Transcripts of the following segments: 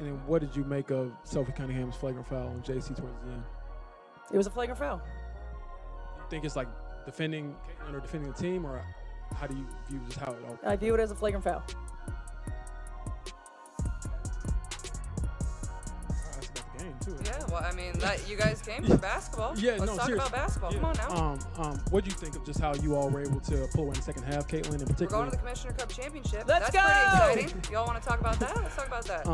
And then what did you make of Sophie Cunningham's flagrant foul on JC towards the end? It was a flagrant foul. You think it's like defending Caitlin or defending the team, or how do you view just how it all? I view it as a flagrant foul. That's about the game too. Yeah, well, I mean, you guys came for basketball. Yeah, Let's no, talk seriously. about basketball. Yeah. Come on now. What do you think of just how you all were able to pull away in the second half, Caitlin, in We're particular? going to the Commissioner Cup Championship. Let's That's go! pretty exciting. Y'all want to talk about that? Let's talk about that.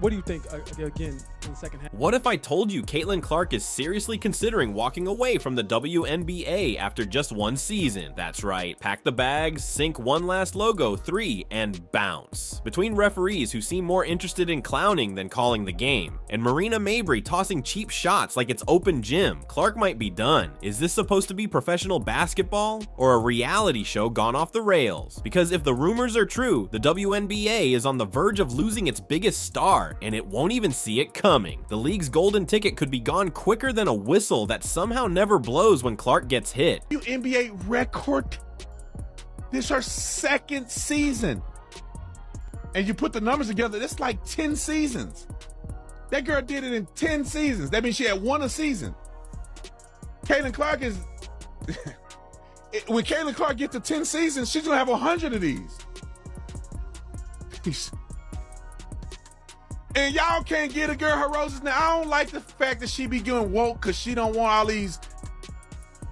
What do you think, again, in the second half? What if I told you Caitlin Clark is seriously considering walking away from the WNBA after just one season? That's right, pack the bags, sink one last logo, 3, and bounce. Between referees who seem more interested in clowning than calling the game, and Marina Mabrey tossing cheap shots like it's open gym, Clark might be done. Is this supposed to be professional basketball? Or a reality show gone off the rails? Because if the rumors are true, the WNBA is on the verge of losing its biggest star, and it won't even see it coming. The league's golden ticket could be gone quicker than a whistle that somehow never blows when Clark gets hit. NBA record. This is her second season. And you put the numbers together, it's like 10 seasons. That girl did it in 10 seasons. That means she had won a season. Caitlin Clark is... when Caitlin Clark gets to 10 seasons, she's going to have 100 of these. And y'all can't get a girl her roses. Now, I don't like the fact that she be getting woke because she don't want all these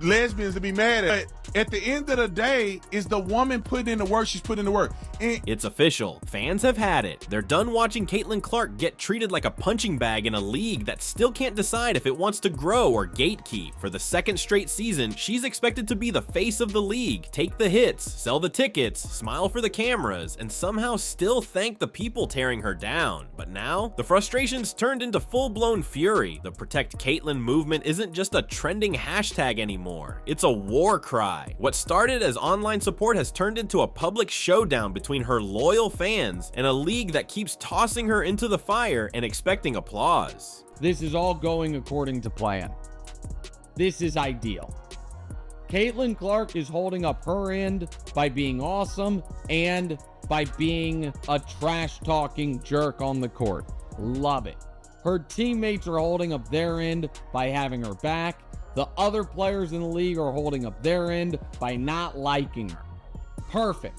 lesbians to be mad at it. At the end of the day, is the woman putting in the work, she's putting in the work. And it's official. Fans have had it. They're done watching Caitlin Clark get treated like a punching bag in a league that still can't decide if it wants to grow or gatekeep. For the second straight season, she's expected to be the face of the league, take the hits, sell the tickets, smile for the cameras, and somehow still thank the people tearing her down. But now, the frustration's turned into full-blown fury. The Protect Caitlin movement isn't just a trending hashtag anymore. It's a war cry. What started as online support has turned into a public showdown between her loyal fans and a league that keeps tossing her into the fire and expecting applause. This is all going according to plan. This is ideal. Caitlin Clark is holding up her end by being awesome and by being a trash-talking jerk on the court. Love it. Her teammates are holding up their end by having her back. The other players in the league are holding up their end by not liking her. Perfect.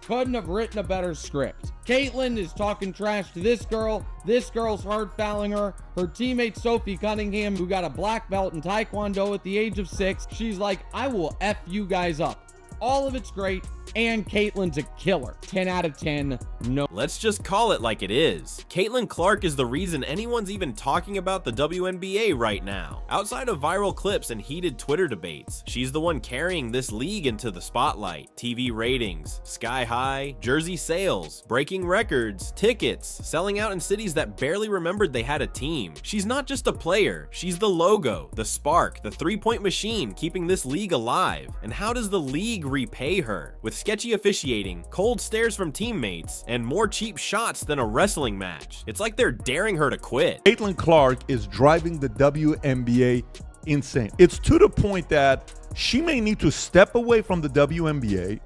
Couldn't have written a better script. Caitlin is talking trash to this girl's hard fouling her. Her teammate Sophie Cunningham, who got a black belt in Taekwondo at the age of 6, she's like, I will F you guys up. All of it's great, and Caitlin's a killer. 10 out of 10, no. Let's just call it like it is. Caitlin Clark is the reason anyone's even talking about the WNBA right now. Outside of viral clips and heated Twitter debates, she's the one carrying this league into the spotlight. TV ratings, sky high, jersey sales, breaking records, tickets, selling out in cities that barely remembered they had a team. She's not just a player, she's the logo, the spark, the three-point machine keeping this league alive. And how does the league repay her? With sketchy officiating, cold stares from teammates, and more cheap shots than a wrestling match. It's like they're daring her to quit. Caitlin Clark is driving the WNBA insane. It's to the point that she may need to step away from the WNBA,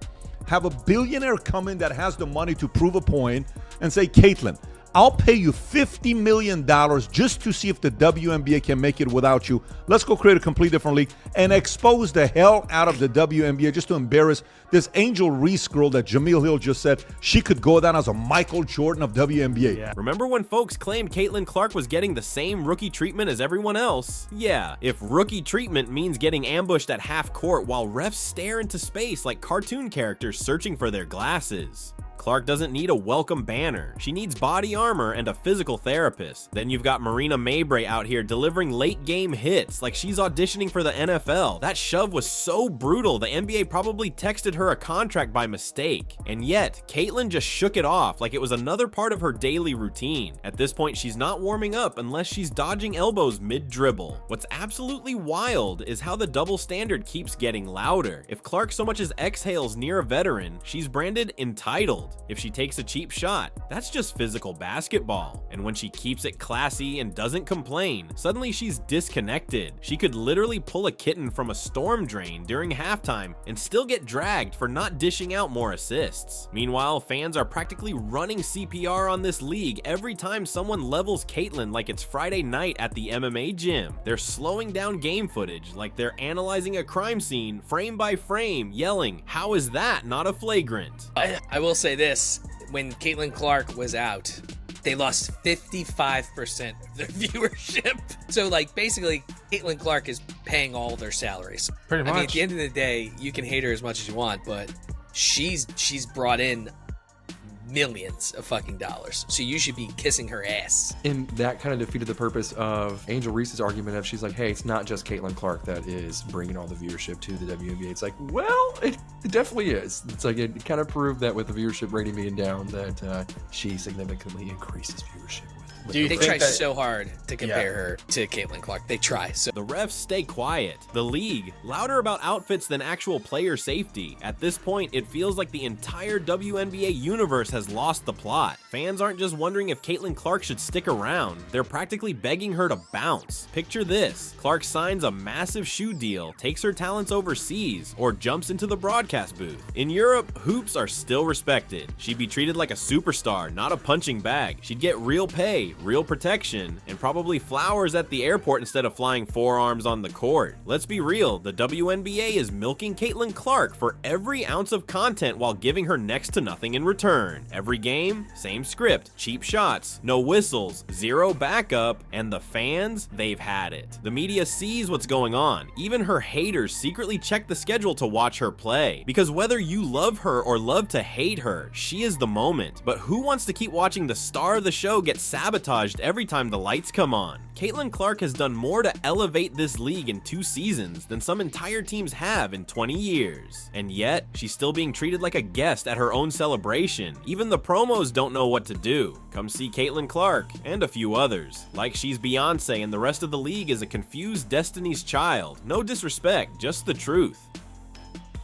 have a billionaire come in that has the money to prove a point, and say, Caitlin, I'll pay you $50 million just to see if the WNBA can make it without you. Let's go create a complete different league and expose the hell out of the WNBA just to embarrass this Angel Reese girl that Jameel Hill just said she could go down as a Michael Jordan of WNBA. Yeah. Remember when folks claimed Caitlin Clark was getting the same rookie treatment as everyone else? Yeah, if rookie treatment means getting ambushed at half court while refs stare into space like cartoon characters searching for their glasses. Clark doesn't need a welcome banner. She needs body armor and a physical therapist. Then you've got Marina Mabrey out here delivering late game hits like she's auditioning for the NFL. That shove was so brutal, the NBA probably texted her a contract by mistake. And yet, Caitlin just shook it off like it was another part of her daily routine. At this point, she's not warming up unless she's dodging elbows mid-dribble. What's absolutely wild is how the double standard keeps getting louder. If Clark so much as exhales near a veteran, she's branded entitled. wild. If she takes a cheap shot, that's just physical basketball. And when she keeps it classy and doesn't complain, suddenly she's disconnected. She could literally pull a kitten from a storm drain during halftime and still get dragged for not dishing out more assists. Meanwhile, fans are practically running CPR on this league every time someone levels Caitlyn like it's Friday night at the MMA gym. They're slowing down game footage like they're analyzing a crime scene frame by frame, yelling, "How is that not a flagrant?" I will say this, when Caitlin Clark was out, they lost 55% of their viewership. So like basically Caitlin Clark is paying all their salaries. Pretty much. I mean, at the end of the day, you can hate her as much as you want, but she's brought in millions of fucking dollars. So you should be kissing her ass. And that kind of defeated the purpose of Angel Reese's argument of she's like, hey, it's not just Caitlin Clark that is bringing all the viewership to the WNBA. It's like, well, it definitely is. It's like it kind of proved that with the viewership rating being down that she significantly increases viewership. They try so hard to compare her to Caitlin Clark. They try. So the refs stay quiet. The league, louder about outfits than actual player safety. At this point, it feels like the entire WNBA universe has lost the plot. Fans aren't just wondering if Caitlin Clark should stick around. They're practically begging her to bounce. Picture this. Clark signs a massive shoe deal, takes her talents overseas, or jumps into the broadcast booth. In Europe, hoops are still respected. She'd be treated like a superstar, not a punching bag. She'd get real pay, real protection, and probably flowers at the airport instead of flying forearms on the court. Let's be real, the WNBA is milking Caitlin Clark for every ounce of content while giving her next to nothing in return. Every game, same script, cheap shots, no whistles, zero backup, and the fans, they've had it. The media sees what's going on. Even her haters secretly check the schedule to watch her play. Because whether you love her or love to hate her, she is the moment. But who wants to keep watching the star of the show get sabotaged every time the lights come on? Caitlin Clark has done more to elevate this league in 2 seasons than some entire teams have in 20 years. And yet, she's still being treated like a guest at her own celebration. Even the promos don't know what to do. Come see Caitlin Clark and a few others. Like she's Beyonce and the rest of the league is a confused Destiny's Child. No disrespect, just the truth.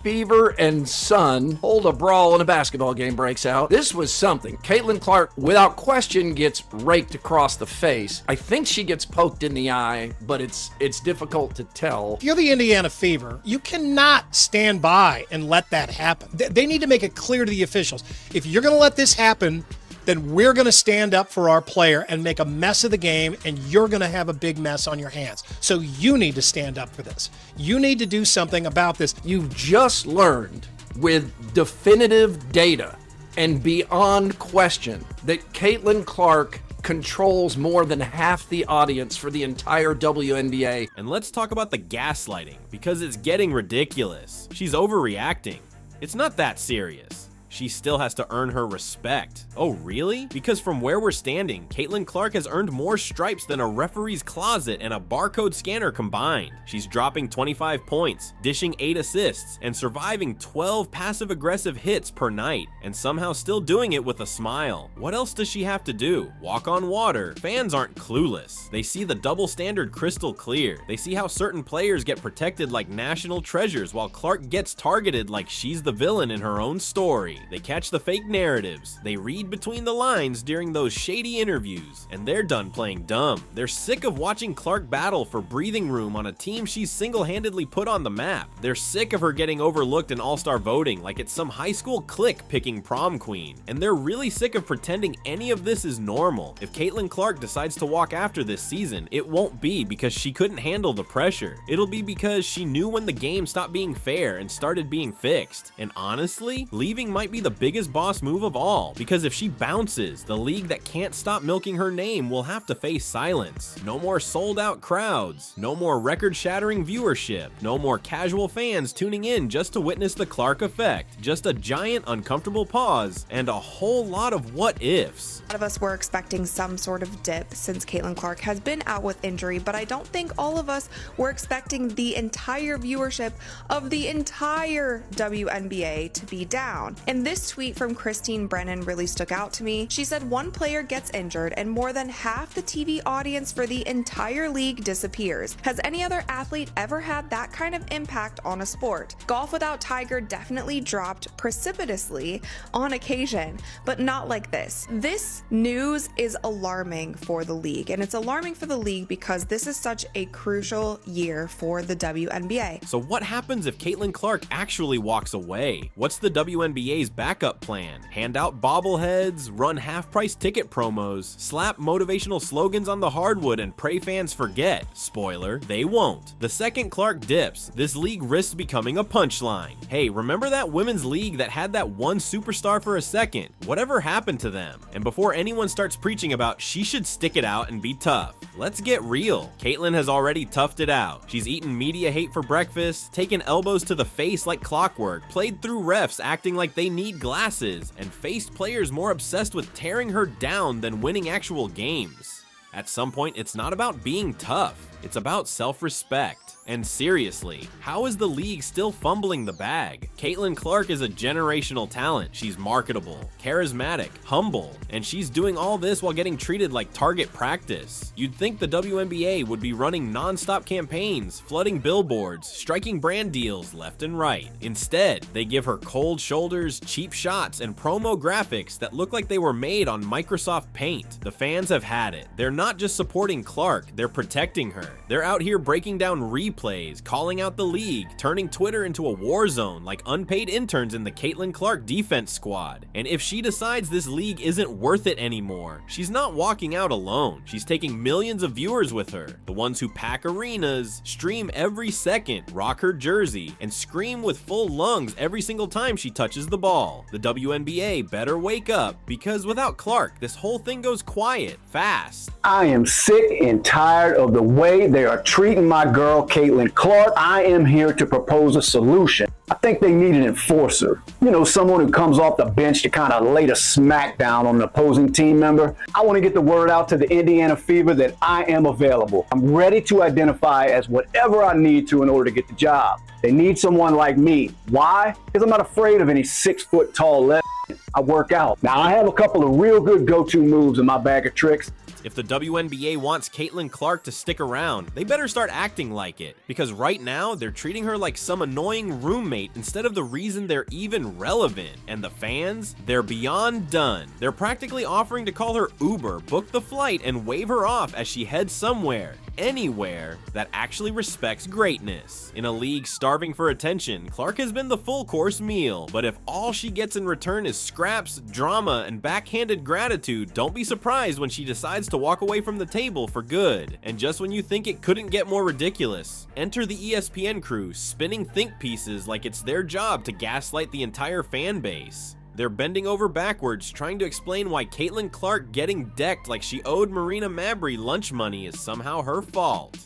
Fever and sun hold a brawl and a basketball game breaks out. This was something. Caitlin Clark, without question, gets raked across the face. I think she gets poked in the eye, but it's difficult to tell. If you're the Indiana Fever, you cannot stand by and let that happen. They need to make it clear to the officials. If you're going to let this happen, then we're going to stand up for our player and make a mess of the game, and you're going to have a big mess on your hands. So you need to stand up for this. You need to do something about this. You've just learned with definitive data and beyond question that Caitlin Clark controls more than half the audience for the entire WNBA. And let's talk about the gaslighting, because it's getting ridiculous. She's overreacting. It's not that serious. She still has to earn her respect. Oh, really? Because from where we're standing, Caitlin Clark has earned more stripes than a referee's closet and a barcode scanner combined. She's dropping 25 points, dishing 8 assists, and surviving 12 passive-aggressive hits per night, and somehow still doing it with a smile. What else does she have to do? Walk on water? Fans aren't clueless. They see the double standard crystal clear. They see how certain players get protected like national treasures while Clark gets targeted like she's the villain in her own story. They catch the fake narratives, they read between the lines during those shady interviews, and they're done playing dumb. They're sick of watching Clark battle for breathing room on a team she's single-handedly put on the map. They're sick of her getting overlooked in all-star voting like it's some high school clique picking prom queen. And they're really sick of pretending any of this is normal. If Caitlin Clark decides to walk after this season, it won't be because she couldn't handle the pressure. It'll be because she knew when the game stopped being fair and started being fixed. And honestly, leaving might be the biggest boss move of all, because if she bounces, the league that can't stop milking her name will have to face silence. No more sold out crowds, no more record-shattering viewership, no more casual fans tuning in just to witness the Clark effect, just a giant uncomfortable pause and a whole lot of what ifs. A lot of us were expecting some sort of dip since Caitlin Clark has been out with injury, but I don't think all of us were expecting the entire viewership of the entire WNBA to be down. And And this tweet from Christine Brennan really stuck out to me. She said one player gets injured and more than half the TV audience for the entire league disappears. Has any other athlete ever had that kind of impact on a sport? Golf without Tiger definitely dropped precipitously on occasion, but not like this. This news is alarming for the league, and it's alarming for the league because this is such a crucial year for the WNBA. So what happens if Caitlin Clark actually walks away? What's the WNBA's backup plan? Hand out bobbleheads, run half-price ticket promos, slap motivational slogans on the hardwood and pray fans forget? Spoiler, they won't. The second Clark dips, this league risks becoming a punchline. Hey, remember that women's league that had that one superstar for a second? Whatever happened to them? And before anyone starts preaching about she should stick it out and be tough, let's get real. Caitlin has already toughed it out. She's eaten media hate for breakfast, taken elbows to the face like clockwork, played through refs acting like they need glasses, and faced players more obsessed with tearing her down than winning actual games. At some point, it's not about being tough, it's about self-respect. And seriously, how is the league still fumbling the bag? Caitlin Clark is a generational talent. She's marketable, charismatic, humble, and she's doing all this while getting treated like target practice. You'd think the WNBA would be running non-stop campaigns, flooding billboards, striking brand deals left and right. Instead, they give her cold shoulders, cheap shots, and promo graphics that look like they were made on Microsoft Paint. The fans have had it. They're not just supporting Clark, they're protecting her. They're out here breaking down replays, calling out the league, turning Twitter into a war zone like unpaid interns in the Caitlin Clark defense squad. And if she decides this league isn't worth it anymore, she's not walking out alone. She's taking millions of viewers with her, the ones who pack arenas, stream every second, rock her jersey, and scream with full lungs every single time she touches the ball. The WNBA better wake up, because without Clark, this whole thing goes quiet, fast. I am sick and tired of the way they are treating my girl Caitlin Clark. I am here to propose a solution. I think they need an enforcer. You know, someone who comes off the bench to kind of lay the smack down on an opposing team member. I want to get the word out to the Indiana Fever that I am available. I'm ready to identify as whatever I need to in order to get the job. They need someone like me. Why? Because I'm not afraid of any 6-foot tall left. I work out. Now, I have a couple of real good go-to moves in my bag of tricks. If the WNBA wants Caitlin Clark to stick around, they better start acting like it, because right now they're treating her like some annoying roommate instead of the reason they're even relevant. And the fans, they're beyond done. They're practically offering to call her Uber, book the flight, and wave her off as she heads somewhere, anywhere, that actually respects greatness. In a league starving for attention, Clark has been the full course meal, but if all she gets in return is scraps, drama, and backhanded gratitude, don't be surprised when she decides to walk away from the table for good. And just when you think it couldn't get more ridiculous, enter the ESPN crew, spinning think pieces like it's their job to gaslight the entire fan base. They're bending over backwards trying to explain why Caitlin Clark getting decked like she owed Marina Mabrey lunch money is somehow her fault.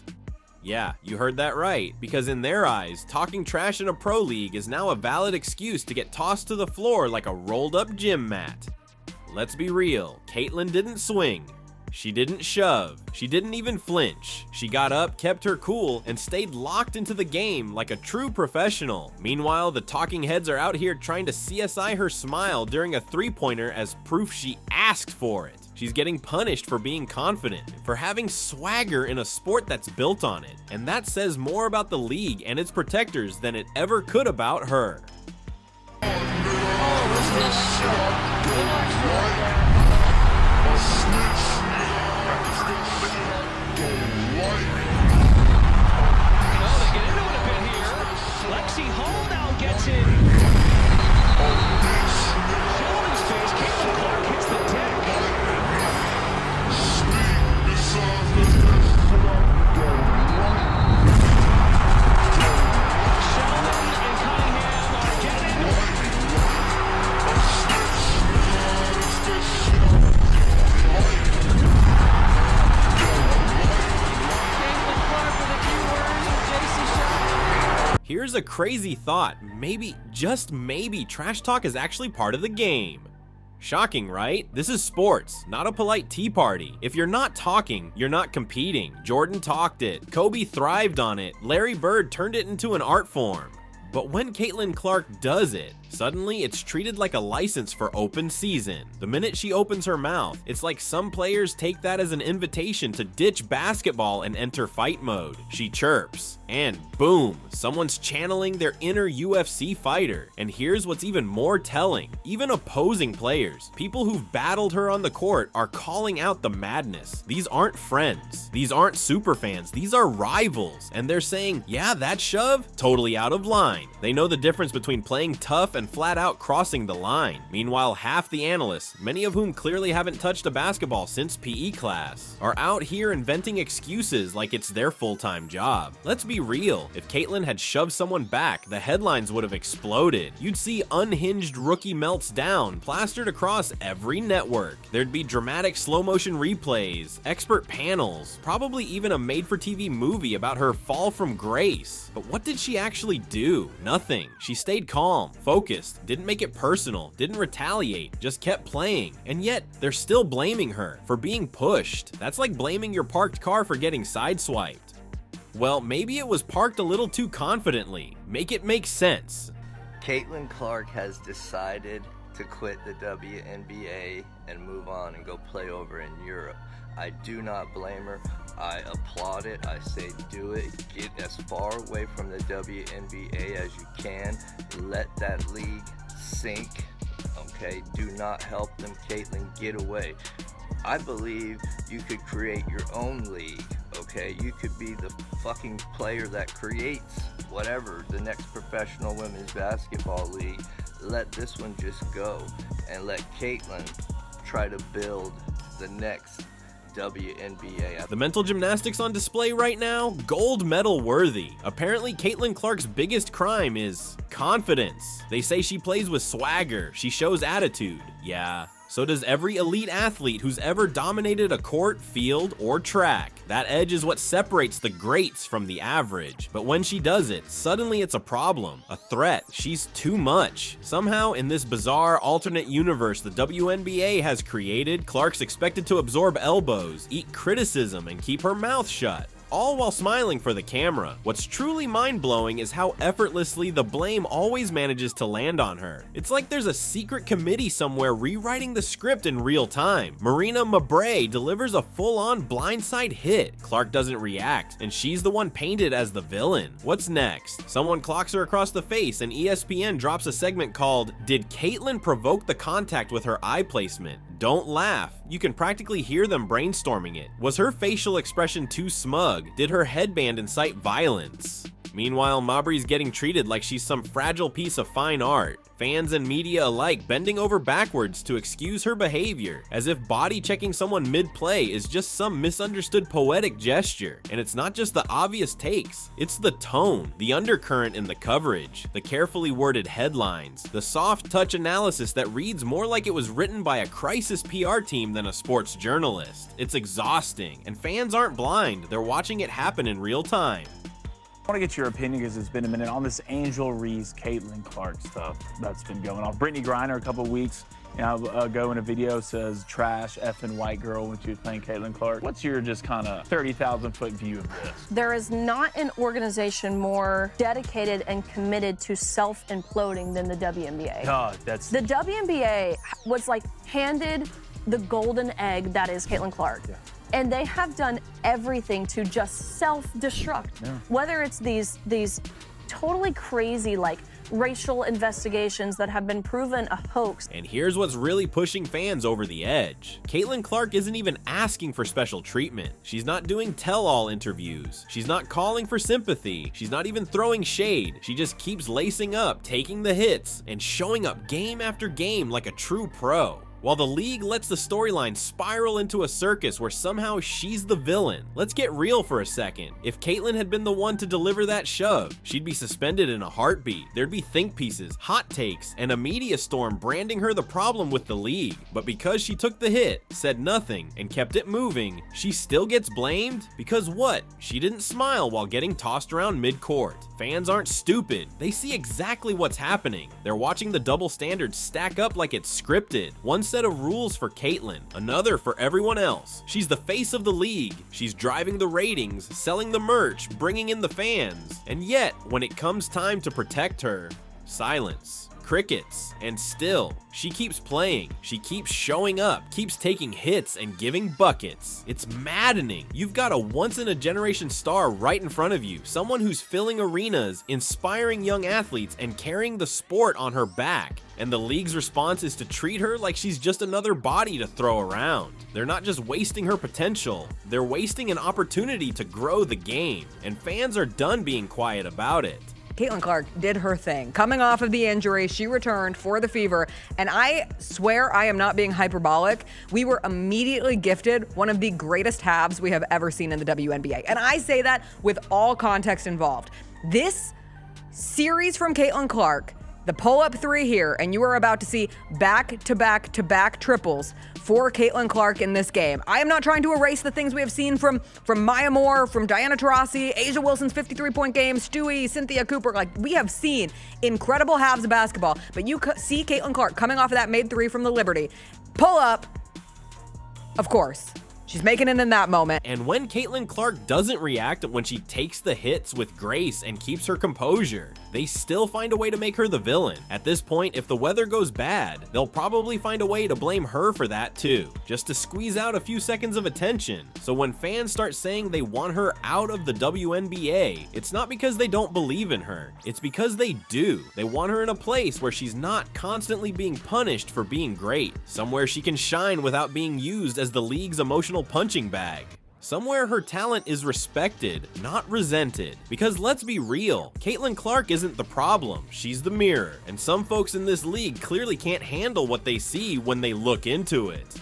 Yeah, you heard that right, because in their eyes, talking trash in a pro league is now a valid excuse to get tossed to the floor like a rolled up gym mat. Let's be real, Caitlin didn't swing. She didn't shove. She didn't even flinch. She got up, kept her cool, and stayed locked into the game like a true professional. Meanwhile, the talking heads are out here trying to CSI her smile during a three-pointer as proof she asked for it. She's getting punished for being confident, for having swagger in a sport that's built on it. And that says more about the league and its protectors than it ever could about her. Here's a crazy thought. Maybe, just maybe, trash talk is actually part of the game. Shocking, right? This is sports, not a polite tea party. If you're not talking, you're not competing. Jordan talked it. Kobe thrived on it. Larry Bird turned it into an art form. But when Caitlin Clark does it, Suddenly, it's treated like a license for open season. The minute she opens her mouth, it's like some players take that as an invitation to ditch basketball and enter fight mode. She chirps, and boom, someone's channeling their inner UFC fighter. And here's what's even more telling. Even opposing players, people who've battled her on the court, are calling out the madness. These aren't friends. These aren't super fans. These are rivals. And they're saying, yeah, that shove? Totally out of line. They know the difference between playing tough and flat out crossing the line. Meanwhile, half the analysts, many of whom clearly haven't touched a basketball since PE class, are out here inventing excuses like it's their full-time job. Let's be real. If Caitlyn had shoved someone back, the headlines would have exploded. You'd see unhinged rookie melts down plastered across every network. There'd be dramatic slow-motion replays, expert panels, probably even a made-for-TV movie about her fall from grace. But what did she actually do? Nothing. She stayed calm, focused, didn't make it personal, didn't retaliate, just kept playing. And yet, they're still blaming her for being pushed. That's like blaming your parked car for getting sideswiped. Well, maybe it was parked a little too confidently. Make it make sense. Caitlin Clark has decided to quit the WNBA and move on and go play over in Europe. I do not blame her. I applaud it. I say do it. Get as far away from the WNBA as you can. Let that league sink. Okay, do not help them. Caitlin, get away. I believe you could create your own league. Okay, you could be the fucking player that creates whatever, the next professional women's basketball league. Let this one just go and let Caitlin try to build the next WNBA. The mental gymnastics on display right now, gold medal worthy. Apparently, Caitlin Clark's biggest crime is confidence. They say she plays with swagger, she shows attitude. Yeah, so does every elite athlete who's ever dominated a court, field, or track. That edge is what separates the greats from the average. But when she does it, suddenly it's a problem, a threat. She's too much. Somehow, in this bizarre alternate universe the WNBA has created, Clark's expected to absorb elbows, eat criticism, and keep her mouth shut, all while smiling for the camera. What's truly mind-blowing is how effortlessly the blame always manages to land on her. It's like there's a secret committee somewhere rewriting the script in real time. Marina Mabrey delivers a full-on blindside hit. Clark doesn't react, and she's the one painted as the villain. What's next? Someone clocks her across the face, and ESPN drops a segment called, "Did Caitlyn provoke the contact with her eye placement?" Don't laugh. You can practically hear them brainstorming it. Was her facial expression too smug? Did her headband incite violence? Meanwhile, Mabrey's getting treated like she's some fragile piece of fine art. Fans and media alike bending over backwards to excuse her behavior, as if body checking someone mid-play is just some misunderstood poetic gesture. And it's not just the obvious takes, it's the tone, the undercurrent in the coverage, the carefully worded headlines, the soft touch analysis that reads more like it was written by a crisis PR team than a sports journalist. It's exhausting, and fans aren't blind, they're watching it happen in real time. I want to get your opinion, because it's been a minute, on this Angel Reese, Caitlin Clark stuff that's been going on. Brittany Griner a couple weeks ago in a video says trash effing white girl when she was playing Caitlin Clark. What's your just kind of 30,000 foot view of this? There is not an organization more dedicated and committed to self-imploding than the WNBA. God, that's... The WNBA was like handed the golden egg that is Caitlin Clark. Yeah. And they have done everything to just self-destruct. Yeah. Whether it's these totally crazy, like, racial investigations that have been proven a hoax. And here's what's really pushing fans over the edge. Caitlin Clark isn't even asking for special treatment. She's not doing tell-all interviews. She's not calling for sympathy. She's not even throwing shade. She just keeps lacing up, taking the hits, and showing up game after game like a true pro. While the league lets the storyline spiral into a circus where somehow she's the villain. Let's get real for a second. If Caitlyn had been the one to deliver that shove, she'd be suspended in a heartbeat. There'd be think pieces, hot takes, and a media storm branding her the problem with the league. But because she took the hit, said nothing, and kept it moving, she still gets blamed? Because what? She didn't smile while getting tossed around mid-court. Fans aren't stupid. They see exactly what's happening. They're watching the double standards stack up like it's scripted. One set of rules for Caitlyn, another for everyone else. She's the face of the league. She's driving the ratings, selling the merch, bringing in the fans. And yet, when it comes time to protect her, silence. crickets. And still, she keeps playing, she keeps showing up, keeps taking hits and giving buckets. It's maddening. You've got a once-in-a-generation star right in front of you, someone who's filling arenas, inspiring young athletes, and carrying the sport on her back. And the league's response is to treat her like she's just another body to throw around. They're not just wasting her potential, they're wasting an opportunity to grow the game. And fans are done being quiet about it. Caitlin Clark did her thing. Coming off of the injury, she returned for the Fever, and I swear I am not being hyperbolic. We were immediately gifted one of the greatest halves we have ever seen in the WNBA. And I say that with all context involved. This series from Caitlin Clark, the pull-up three here, and you are about to see back-to-back-to-back triples for Caitlin Clark in this game. I am not trying to erase the things we have seen from Maya Moore, from Diana Taurasi, Asia Wilson's 53-point game, Stewie, Cynthia Cooper. Like, we have seen incredible halves of basketball, but you see Caitlin Clark coming off of that made three from the Liberty. Pull up, of course. She's making it in that moment. And when Caitlin Clark doesn't react when she takes the hits with grace and keeps her composure, they still find a way to make her the villain. At this point, if the weather goes bad, they'll probably find a way to blame her for that too, just to squeeze out a few seconds of attention. So when fans start saying they want her out of the WNBA, it's not because they don't believe in her, it's because they do. They want her in a place where she's not constantly being punished for being great, somewhere she can shine without being used as the league's emotional punching bag. Somewhere her talent is respected, not resented. Because let's be real, Caitlin Clark isn't the problem, she's the mirror. And some folks in this league clearly can't handle what they see when they look into it.